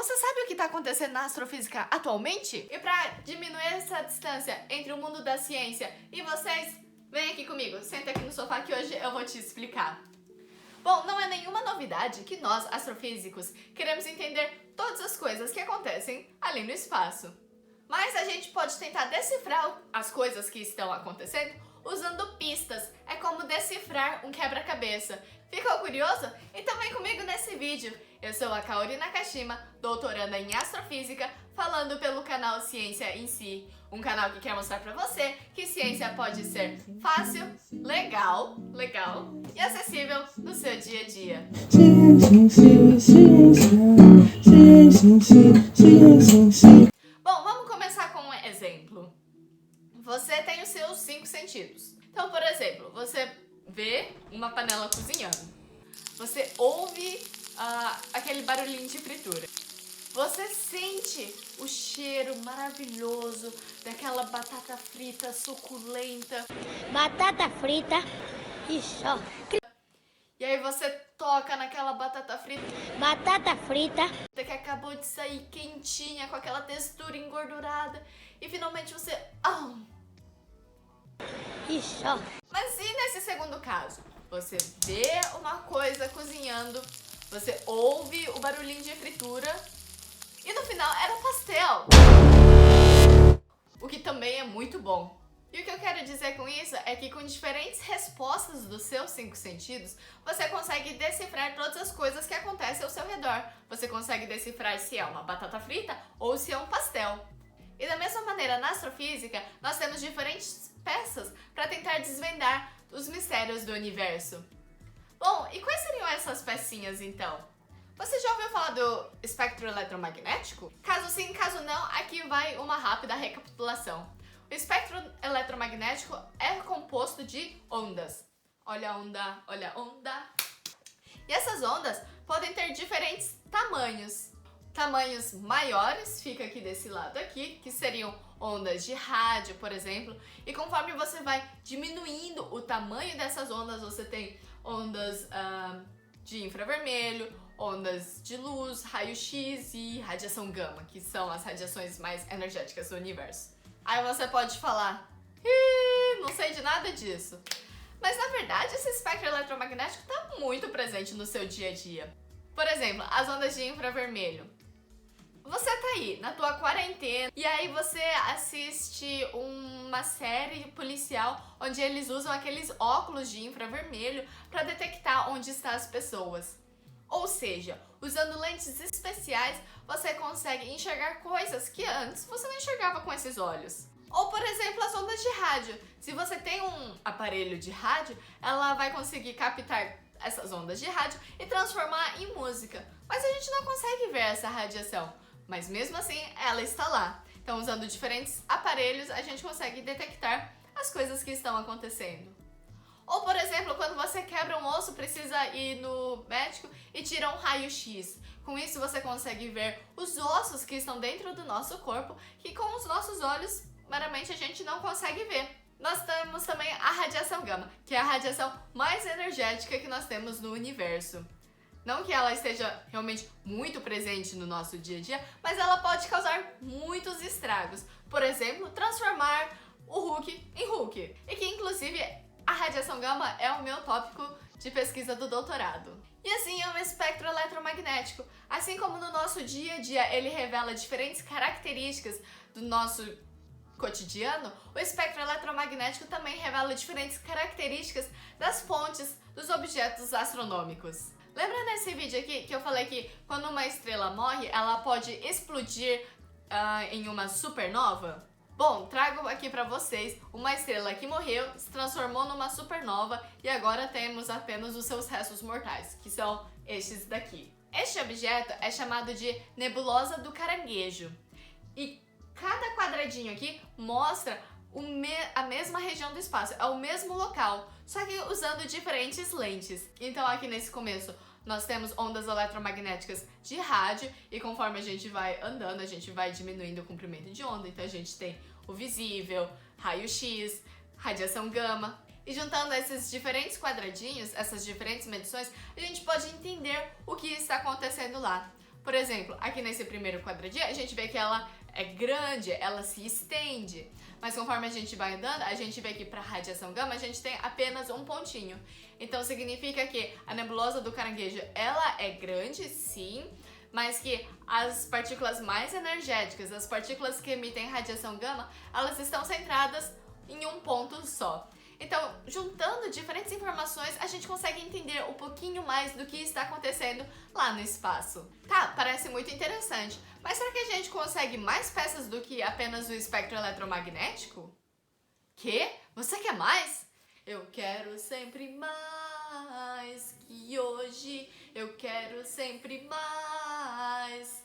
Você sabe o que está acontecendo na astrofísica atualmente? E para diminuir essa distância entre o mundo da ciência e vocês, vem aqui comigo, senta aqui no sofá que hoje eu vou te explicar. Bom, não é nenhuma novidade que nós, astrofísicos, queremos entender todas as coisas que acontecem ali no espaço. Mas a gente pode tentar decifrar as coisas que estão acontecendo usando pistas. É como decifrar um quebra-cabeça. Ficou curioso? Então vem comigo nesse vídeo. Eu sou a Kaori Nakashima, doutoranda em astrofísica, falando pelo canal Ciência em Si. Um canal que quer mostrar pra você que ciência pode ser fácil, legal e acessível no seu dia a dia. Bom, vamos começar com um exemplo. Você tem os seus 5 sentidos. Então, por exemplo, você vê uma panela cozinhando. Você ouve aquele barulhinho de fritura. Você sente o cheiro maravilhoso daquela batata frita suculenta. Batata frita e só. E aí você toca naquela batata frita. Batata frita. Que acabou de sair quentinha, com aquela textura engordurada. E finalmente você... E só. Mas e nesse segundo caso? Você vê uma coisa cozinhando, você ouve o barulhinho de fritura e no final era pastel. O que também é muito bom. E o que eu quero dizer com isso é que com diferentes respostas dos seus 5 sentidos, você consegue decifrar todas as coisas que acontecem ao seu redor. Você consegue decifrar se é uma batata frita ou se é um pastel. E da mesma maneira, na astrofísica, nós temos diferentes peças para tentar desvendar os mistérios do universo. Bom, e quais seriam essas pecinhas então? Você já ouviu falar do espectro eletromagnético? Caso sim, caso não, aqui vai uma rápida recapitulação. O espectro eletromagnético é composto de ondas. Olha a onda, olha a onda. E essas ondas podem ter diferentes tamanhos. Tamanhos maiores, fica aqui desse lado aqui, que seriam ondas de rádio, por exemplo. E conforme você vai diminuindo o tamanho dessas ondas, você tem ondas de infravermelho, ondas de luz, raio-x e radiação gama, que são as radiações mais energéticas do universo. Aí você pode falar, não sei de nada disso. Mas na verdade esse espectro eletromagnético está muito presente no seu dia a dia. Por exemplo, as ondas de infravermelho. Você tá aí na tua quarentena e aí você assiste uma série policial onde eles usam aqueles óculos de infravermelho para detectar onde estão as pessoas. Ou seja, usando lentes especiais, você consegue enxergar coisas que antes você não enxergava com esses olhos. Ou, por exemplo, as ondas de rádio. Se você tem um aparelho de rádio, ela vai conseguir captar essas ondas de rádio e transformar em música. Mas a gente não consegue ver essa radiação. Mas mesmo assim, ela está lá. Então, usando diferentes aparelhos, a gente consegue detectar as coisas que estão acontecendo. Ou, por exemplo, quando você quebra um osso, precisa ir no médico e tira um raio-x. Com isso, você consegue ver os ossos que estão dentro do nosso corpo, que com os nossos olhos, meramente, a gente não consegue ver. Nós temos também a radiação gama, que é a radiação mais energética que nós temos no universo. Não que ela esteja realmente muito presente no nosso dia a dia, mas ela pode causar muitos estragos. Por exemplo, transformar o Hulk em Hulk. E que, inclusive, a radiação gama é o meu tópico de pesquisa do doutorado. E assim é um espectro eletromagnético. Assim como no nosso dia a dia ele revela diferentes características do nosso cotidiano, o espectro eletromagnético também revela diferentes características das fontes dos objetos astronômicos. Lembra nesse vídeo aqui que eu falei que quando uma estrela morre, ela pode explodir em uma supernova? Bom, trago aqui pra vocês uma estrela que morreu, se transformou numa supernova e agora temos apenas os seus restos mortais, que são estes daqui. Este objeto é chamado de nebulosa do caranguejo e cada quadradinho aqui mostra a mesma região do espaço, é o mesmo local, só que usando diferentes lentes. Então aqui nesse começo nós temos ondas eletromagnéticas de rádio e conforme a gente vai andando, a gente vai diminuindo o comprimento de onda. Então a gente tem o visível, raio-x, radiação gama. E juntando esses diferentes quadradinhos, essas diferentes medições, a gente pode entender o que está acontecendo lá. Por exemplo, aqui nesse primeiro quadradinho, a gente vê que ela é grande, ela se estende. Mas conforme a gente vai andando, a gente vê que para radiação gama a gente tem apenas um pontinho. Então significa que a nebulosa do Caranguejo, ela é grande, sim, mas que as partículas mais energéticas, as partículas que emitem radiação gama, elas estão centradas em um ponto só. Então, juntando diferentes informações, a gente consegue entender um pouquinho mais do que está acontecendo lá no espaço. Tá, parece muito interessante, mas será que a gente consegue mais peças do que apenas o espectro eletromagnético? Quê? Você quer mais? Eu quero sempre mais, que hoje eu quero sempre mais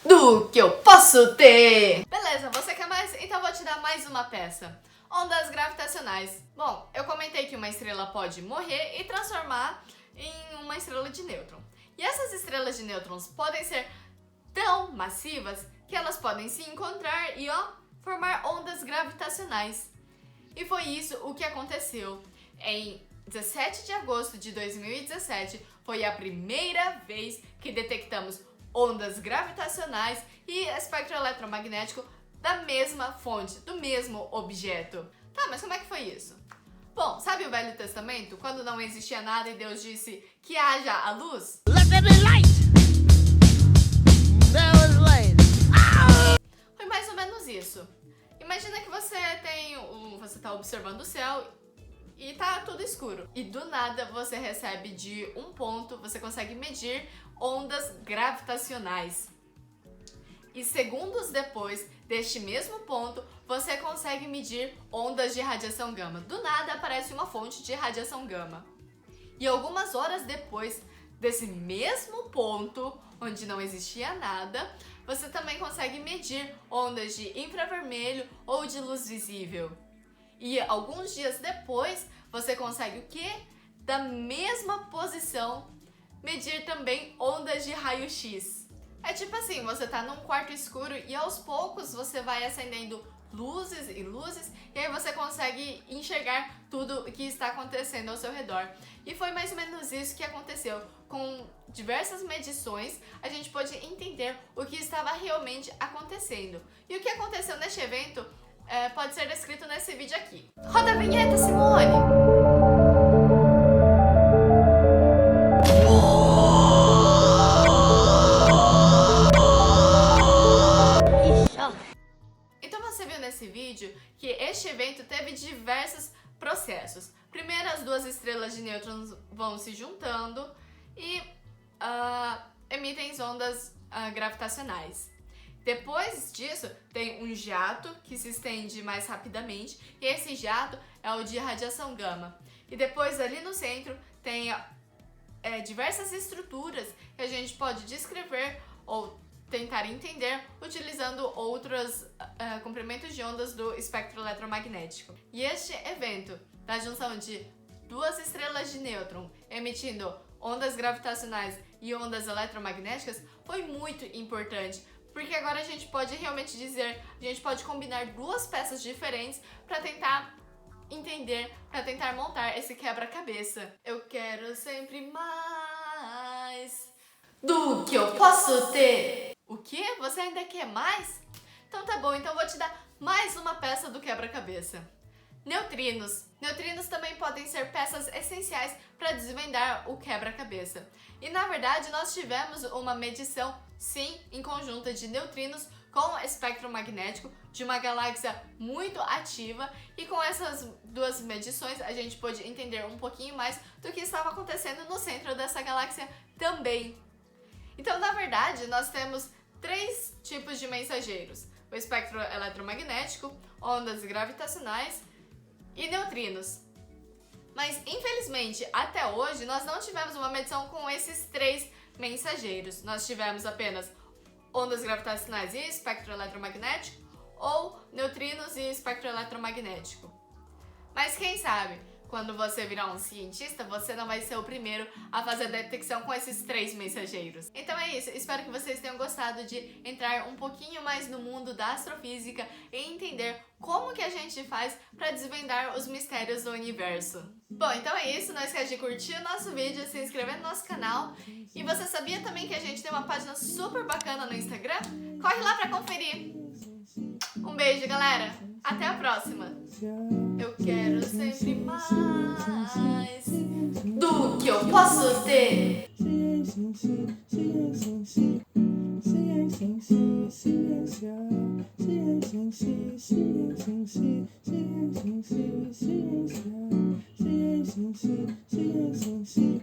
do que eu posso ter. Beleza, você quer mais? Então eu vou te dar mais uma peça. Ondas gravitacionais. Bom, eu comentei que uma estrela pode morrer e transformar em uma estrela de nêutron. E essas estrelas de nêutrons podem ser tão massivas que elas podem se encontrar e formar ondas gravitacionais. E foi isso o que aconteceu. Em 17 de agosto de 2017 foi a primeira vez que detectamos ondas gravitacionais e espectro eletromagnético da mesma fonte, do mesmo objeto. Tá, mas como é que foi isso? Bom, sabe o Velho Testamento, quando não existia nada e Deus disse que haja a luz? Let there be light. There was light. Foi mais ou menos isso. Imagina que você tá observando o céu e tá tudo escuro. E do nada você recebe de um ponto, você consegue medir ondas gravitacionais. E segundos depois deste mesmo ponto, você consegue medir ondas de radiação gama. Do nada aparece uma fonte de radiação gama. E algumas horas depois desse mesmo ponto, onde não existia nada, você também consegue medir ondas de infravermelho ou de luz visível. E alguns dias depois, você consegue o quê? Da mesma posição, medir também ondas de raio-x. É tipo assim, você tá num quarto escuro e aos poucos você vai acendendo luzes e luzes e aí você consegue enxergar tudo o que está acontecendo ao seu redor. E foi mais ou menos isso que aconteceu. Com diversas medições, a gente pôde entender o que estava realmente acontecendo. E o que aconteceu neste evento pode ser descrito nesse vídeo aqui. Roda a vinheta, Simone! Nesse vídeo que este evento teve diversos processos. Primeiro, as duas estrelas de nêutrons vão se juntando e emitem ondas gravitacionais. Depois disso, tem um jato que se estende mais rapidamente e esse jato é o de radiação gama. E depois, ali no centro, tem diversas estruturas que a gente pode descrever ou tentar entender utilizando outros comprimentos de ondas do espectro eletromagnético. E este evento da junção de duas estrelas de nêutron emitindo ondas gravitacionais e ondas eletromagnéticas foi muito importante, porque agora a gente pode realmente dizer, a gente pode combinar duas peças diferentes para tentar entender, para tentar montar esse quebra-cabeça. Eu quero sempre mais do que eu posso ter. O quê? Você ainda quer mais? Então tá bom, então eu vou te dar mais uma peça do quebra-cabeça. Neutrinos. Neutrinos também podem ser peças essenciais para desvendar o quebra-cabeça. E na verdade nós tivemos uma medição, sim, em conjunta de neutrinos com espectro magnético de uma galáxia muito ativa, e com essas duas medições a gente pôde entender um pouquinho mais do que estava acontecendo no centro dessa galáxia também. Então, na verdade, nós temos três tipos de mensageiros: o espectro eletromagnético, ondas gravitacionais e neutrinos. Mas, infelizmente, até hoje, nós não tivemos uma medição com esses três mensageiros. Nós tivemos apenas ondas gravitacionais e espectro eletromagnético, ou neutrinos e espectro eletromagnético. Mas quem sabe, Quando você virar um cientista, você não vai ser o primeiro a fazer a detecção com esses 3 mensageiros. Então é isso, espero que vocês tenham gostado de entrar um pouquinho mais no mundo da astrofísica e entender como que a gente faz para desvendar os mistérios do universo. Bom, então é isso, não esquece de curtir o nosso vídeo, se inscrever no nosso canal. E você sabia também que a gente tem uma página super bacana no Instagram? Corre lá para conferir! Um beijo, galera! Até a próxima! Eu quero sempre mais do que eu posso ter.